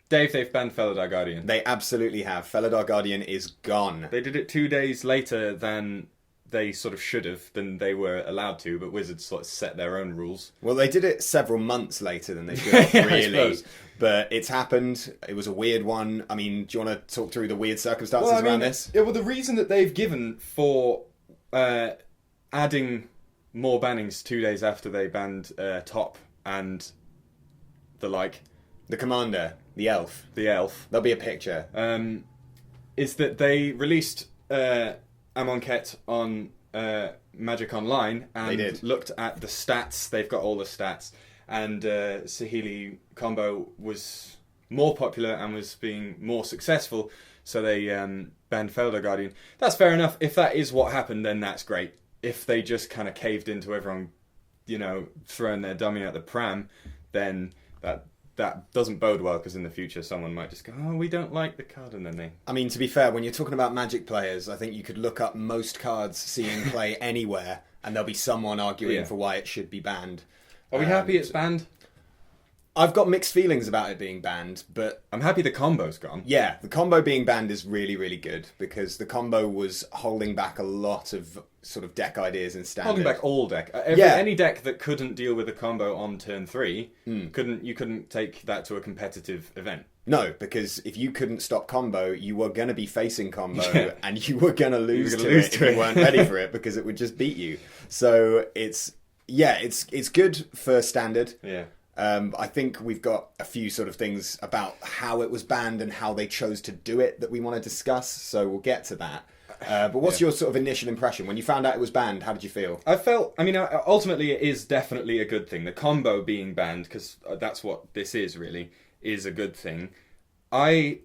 Dave, they've banned Felidar Guardian. They absolutely have. Felidar Guardian is gone. They did it 2 days later than they sort of should have, than they were allowed to, but Wizards sort of set their own rules. Well, they did it several months later than they should have, Yeah, I really. suppose. But it's happened. It was a weird one. I mean, do you want to talk through the weird circumstances around this? Yeah, well, the reason that they've given for adding more bannings 2 days after they banned Top and the like, The Commander, the Elf. the Elf, There'll be a picture. is that they released Amonkhet on Magic Online and They did. looked at the stats. They've got all the stats, and Saheeli combo was more popular and was being more successful, so they banned Felidar Guardian. That's fair enough. If that is what happened, then that's great. If they just kind of caved into everyone, throwing their dummy at the pram, then that doesn't bode well, because in the future someone might just go, oh, we don't like the card, and then they... I mean, to be fair, when you're talking about Magic players, I think you could look up most cards seeing play anywhere, and there'll be someone arguing for why it should be banned. Are we happy it's banned? I've got mixed feelings about it being banned, but I'm happy the combo's gone. yeah, the combo being banned is really, really good, because the combo was holding back a lot of sort of deck ideas in Standard. Holding back all deck. Any deck that couldn't deal with a combo on turn 3, you couldn't take that to a competitive event. No, because if you couldn't stop combo, you were going to be facing combo, and you were going to lose to it if you weren't ready for it, because it would just beat you. So it's good for Standard. Yeah. I think we've got a few sort of things about how it was banned and how they chose to do it that we want to discuss, so we'll get to that. But what's your sort of initial impression? When you found out it was banned, how did you feel? Ultimately it is definitely a good thing. The combo being banned, because that's what this is really, is a good thing. In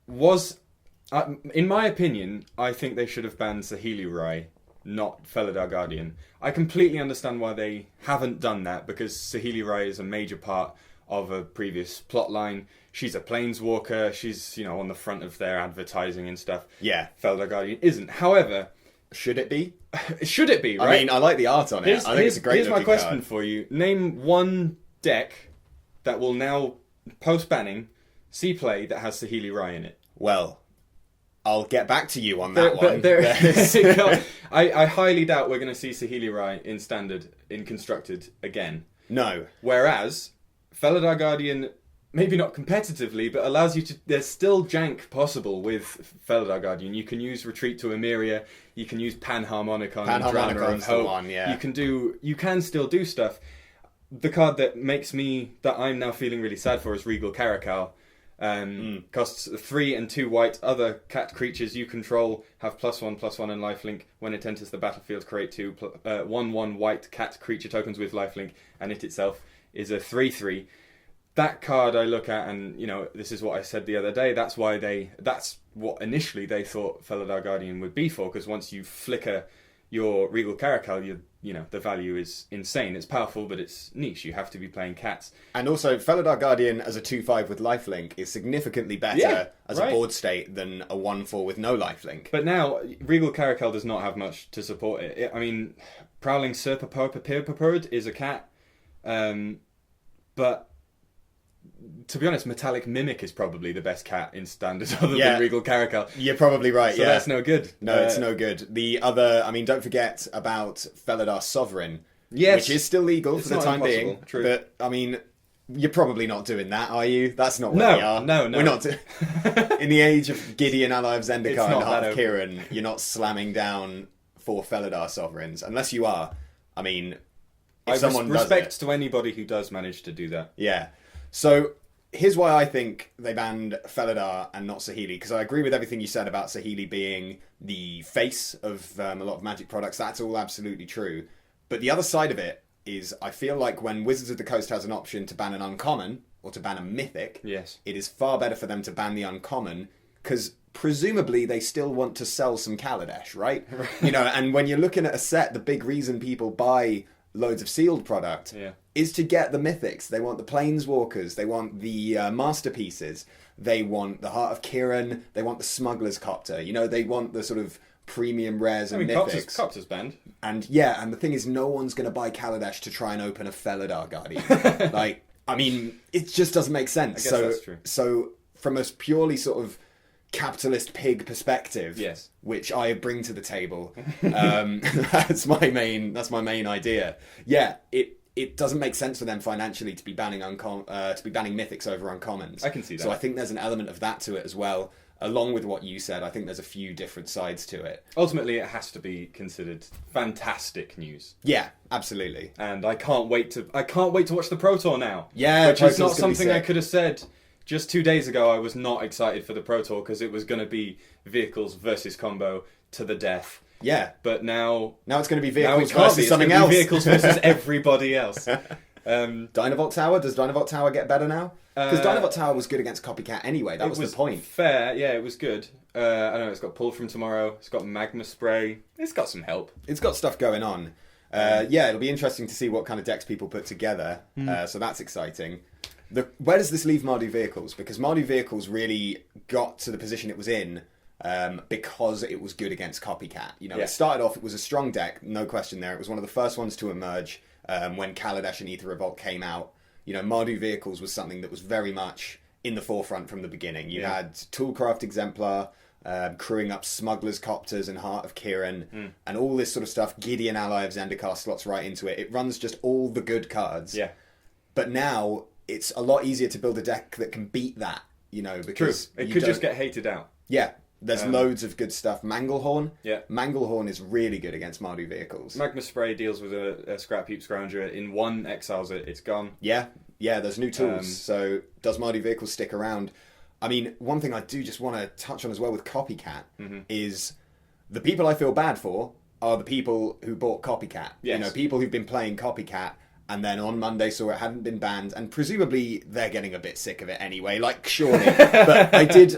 my opinion, I think they should have banned Saheeli Rai, not Felidar Guardian. I completely understand why they haven't done that, because Saheeli Rai is a major part of a previous plotline. She's a planeswalker. She's, on the front of their advertising and stuff. Yeah. Felidar Guardian isn't. However, should it be? Should it be, right? I mean, I like the art on it. I think it's a great Here's my question card. for you. Name one deck that will now, post-banning, see play that has Saheeli Rai in it. Well, I'll get back to you on that one. I highly doubt we're going to see Saheeli Rai in Standard, in Constructed, again. No. Whereas, Felidar Guardian, maybe not competitively, but allows you to... There's still jank possible with Felidar Guardian. You can use Retreat to Emeria, you can use Panharmonicon and Drama and Hope. One, yeah. You can still do stuff. The card that I'm now feeling really sad for is Regal Caracal. Costs 3 and 2 white. Other cat creatures you control have +1/+1 and lifelink. When it enters the battlefield, create 2 1/1 white cat creature tokens with lifelink, and it itself is a 3/3. That card I look at, and this is what I said the other day. That's what initially they thought Felidar Guardian would be for, because once you flicker your Regal Caracal, the value is insane. It's powerful, but it's niche. You have to be playing cats. And also, Felidar Guardian as a 2/5 with lifelink is significantly better as a board state than a 1/4 with no lifelink. But now, Regal Caracal does not have much to support it. Prowling Serpapirpapird is a cat, but to be honest, Metallic Mimic is probably the best cat in Standard other than Regal Caracal. You're probably right, so that's no good. No, it's no good. The other, don't forget about Felidar Sovereign, yes, which is still legal for the time being. True. But, you're probably not doing that, are you? That's not what we are. No. We're not. In the age of Gideon, Ally of Zendikar, and Heart of Kiran, you're not slamming down 4 Felidar Sovereigns. Unless you are. Respect to anybody who does manage to do that. Yeah. So here's why I think they banned Felidar and not Saheeli, because I agree with everything you said about Saheeli being the face of a lot of Magic products. That's all absolutely true. But the other side of it is, I feel like when Wizards of the Coast has an option to ban an uncommon or to ban a mythic, yes, it is far better for them to ban the uncommon, because presumably they still want to sell some Kaladesh, right? And when you're looking at a set, the big reason people buy loads of sealed product is to get the mythics. They want the planeswalkers, they want the masterpieces, they want the Heart of Kiran, they want the Smuggler's Copter, they want the sort of premium rares and mythics. Copter's banned. And the thing is, no one's going to buy Kaladesh to try and open a Felidar Guardian. It just doesn't make sense. I guess that's true. So from a purely sort of capitalist pig perspective, yes, which I bring to the table, that's my main idea. Yeah, it doesn't make sense for them financially to be banning mythics over uncommons. I can see that. So I think there's an element of that to it as well. Along with what you said, I think there's a few different sides to it. Ultimately, it has to be considered fantastic news. Yeah, absolutely. And I can't wait to watch the Pro Tour now. Yeah, which is not something I could have said just 2 days ago. I was not excited for the Pro Tour because it was going to be vehicles versus combo to the death. Yeah, but now it's going to be vehicles versus something else. Vehicles versus everybody else. Dynavolt Tower. Does Dynavolt Tower get better now? Because Dynavolt Tower was good against Copycat anyway. That was the point. Fair, yeah, it was good. I know it's got Pull from Tomorrow. It's got Magma Spray. It's got some help. It's got stuff going on. Yeah, it'll be interesting to see what kind of decks people put together. So that's exciting. Where does this leave Mardu Vehicles? Because Mardu Vehicles really got to the position it was in because it was good against Copycat. It started off, it was a strong deck, no question there. It was one of the first ones to emerge when Kaladesh and Aether Revolt came out. Mardu Vehicles was something that was very much in the forefront from the beginning. You had Toolcraft Exemplar, crewing up Smuggler's Copters and Heart of Kiran, and all this sort of stuff. Gideon Ally of Zendikar slots right into it. It runs just all the good cards. Yeah. But now it's a lot easier to build a deck that can beat that, because... True. It could just get hated out. Yeah. There's loads of good stuff. Manglehorn. Yeah. Manglehorn is really good against Mardu Vehicles. Magma Spray deals with a Scrap Heap Scrounger. In one, exiles it. It's gone. Yeah. Yeah, there's new tools. So does Mardu Vehicles stick around? I mean, one thing I do just want to touch on as well with Copycat is the people I feel bad for are the people who bought Copycat. Yes. People who've been playing Copycat and then on Monday saw it hadn't been banned, and presumably they're getting a bit sick of it anyway, surely. But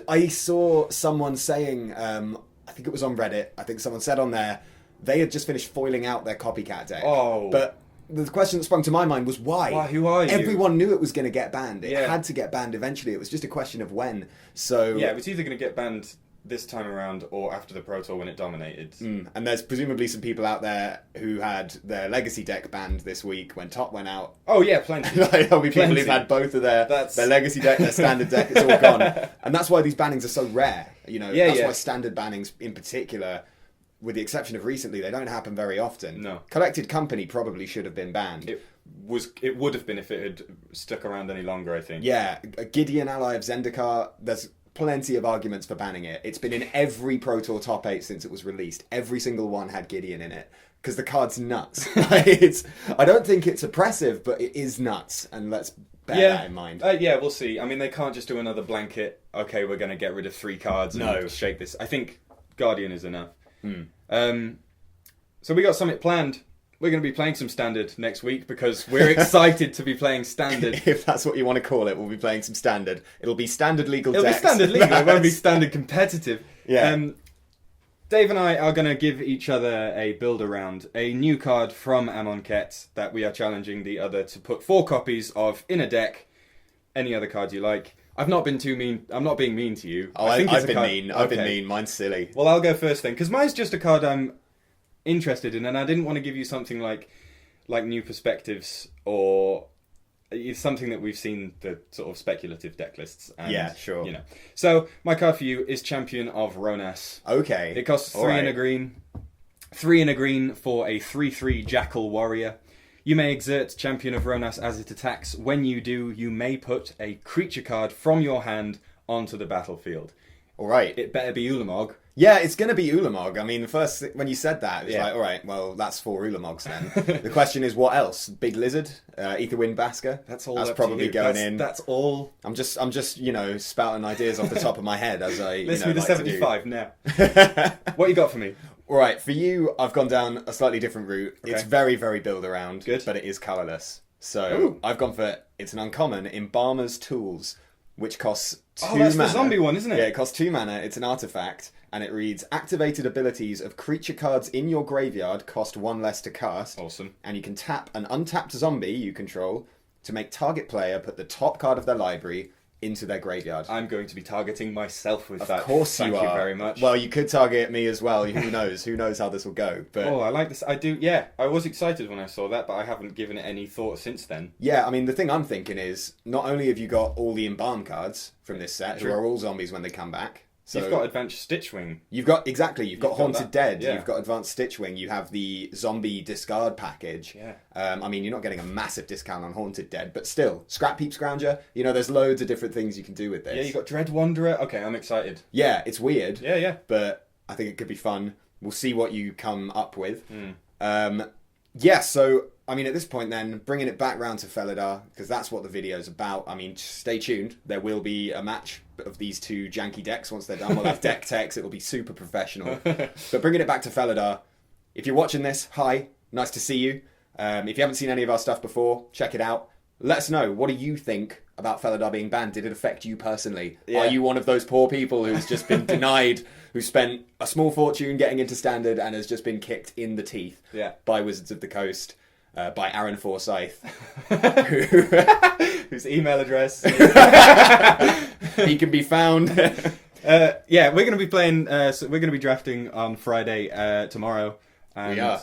I saw someone saying, I think it was on Reddit, I think someone said on there, they had just finished foiling out their Copycat deck. Oh. But the question that sprung to my mind was why? Who are you? Everyone knew it was going to get banned. It had to get banned eventually. It was just a question of when. So yeah, it was either going to get banned this time around or after the Pro Tour when it dominated. And there's presumably some people out there who had their legacy deck banned this week when Top went out. Oh yeah, plenty. There'll be people who've had both of their legacy deck, their standard deck, it's all gone. And that's why these bannings are so rare. That's why standard bannings in particular, with the exception of recently, they don't happen very often. No. Collected Company probably should have been banned. It would have been if it had stuck around any longer, I think. Yeah, a Gideon Ally of Zendikar, there's plenty of arguments for banning it. It's been in every Pro Tour top 8 since it was released. Every single one had Gideon in it. Because the card's nuts. I don't think it's oppressive, but it is nuts. And let's bear that in mind. Yeah, we'll see. I mean, they can't just do another blanket, okay, we're going to get rid of 3 cards and shake this. I think Guardian is enough. So we got something planned. We're going to be playing some Standard next week because we're excited to be playing Standard. If that's what you want to call it, we'll be playing some Standard. It'll be Standard legal decks. It'll be Standard legal. It won't be Standard competitive. Yeah. Dave and I are going to give each other a build around a new card from Amonkhet that we are challenging the other to put 4 copies of in a deck. Any other cards you like. I've not been too mean. I'm not being mean to you. Oh, I've been mean. I've been mean. Mine's silly. Well, I'll go first then, because mine's just a card I'm interested in, and I didn't want to give you something like New Perspectives or it's something that we've seen the sort of speculative deck lists. And, yeah, sure. So my card for you is Champion of Ronas. Okay. It costs 3 and a green. 3 and a green for a 3/3 Jackal Warrior. You may exert Champion of Ronas as it attacks. When you do, you may put a creature card from your hand onto the battlefield. All right. It better be Ulamog. Yeah, it's going to be Ulamog. I mean, when you said that, it was like, all right, well, that's 4 Ulamogs then. The question is, what else? Big Lizard? Aetherwind Basker? That's all. That's probably going in. That's all. I'm just, spouting ideas off the top of my head as I, Let's do the 75 now. What you got for me? All right, for you, I've gone down a slightly different route. Okay. It's very, very build around, good, but it is colourless. So I've gone for it's an uncommon, Embalmer's Tools, which costs 2 mana. Oh, that's the zombie one, isn't it? Yeah, it costs 2 mana. It's an artifact, and it reads: activated abilities of creature cards in your graveyard cost 1 less to cast. Awesome. And you can tap an untapped zombie you control to make target player put the top card of their library into their graveyard. I'm going to be targeting myself with that. Of course Thank you are. you very much. Well, you could target me as well. Who knows? Who knows how this will go? But oh, I like this. I do. Yeah, I was excited when I saw that, but I haven't given it any thought since then. yeah, I mean, the thing I'm thinking is, not only have you got all the Embalm cards from this set, True. who are all zombies when they come back. So You've got Advanced Stitchwing. You've got Haunted that, Dead. yeah. You've got Advanced Stitchwing. You have the zombie discard package. Yeah. I mean, you're not getting a massive discount on Haunted Dead, but still, Scrap Heap Scrounger. You know, there's loads of different things you can do with this. Yeah, you got Dread Wanderer. Okay, I'm excited. Yeah, it's weird. Yeah, yeah. But I think it could be fun. We'll see what you come up with. Yeah, so, I mean, at this point then, bringing it back round to Felidar, because that's what the video's about. I mean, stay tuned. There will be a match of these two janky decks once they're done. We'll have deck techs. It'll be super professional. But bringing it back to Felidar, if you're watching this, hi. Nice to see you. If you haven't seen any of our stuff before, check it out. Let us know. What do you think about Felidar being banned? Did it affect you personally? Yeah. Are you one of those poor people who's just been denied, who spent a small fortune getting into Standard and has just been kicked in the teeth by Wizards of the Coast, by Aaron Forsyth, whose email address he can be found. Yeah, we're going to be playing. So we're going to be drafting on Friday tomorrow. And, We are.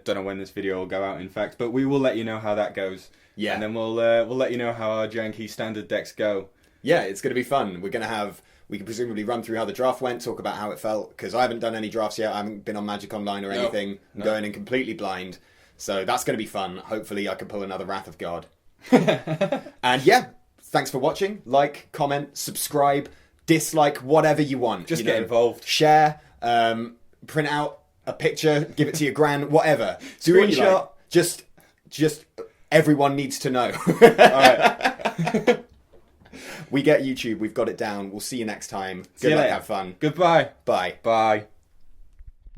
Don't know when this video will go out, in fact, but we will let you know how that goes. Yeah. And then we'll let you know how our janky Standard decks go. Yeah, it's going to be fun. We can presumably run through how the draft went, talk about how it felt, because I haven't done any drafts yet. I haven't been on Magic Online or anything. I'm going in completely blind. So that's going to be fun. Hopefully I can pull another Wrath of God. And yeah, thanks for watching. Like, comment, subscribe, dislike, whatever you want. Just get involved. Share, print out a picture, give it to your gran, whatever. Do what you Screenshot. like. Just everyone needs to know. All right. We get YouTube. We've got it down. We'll see you next time. See you Good luck. later. Have fun. Goodbye. Bye. Bye.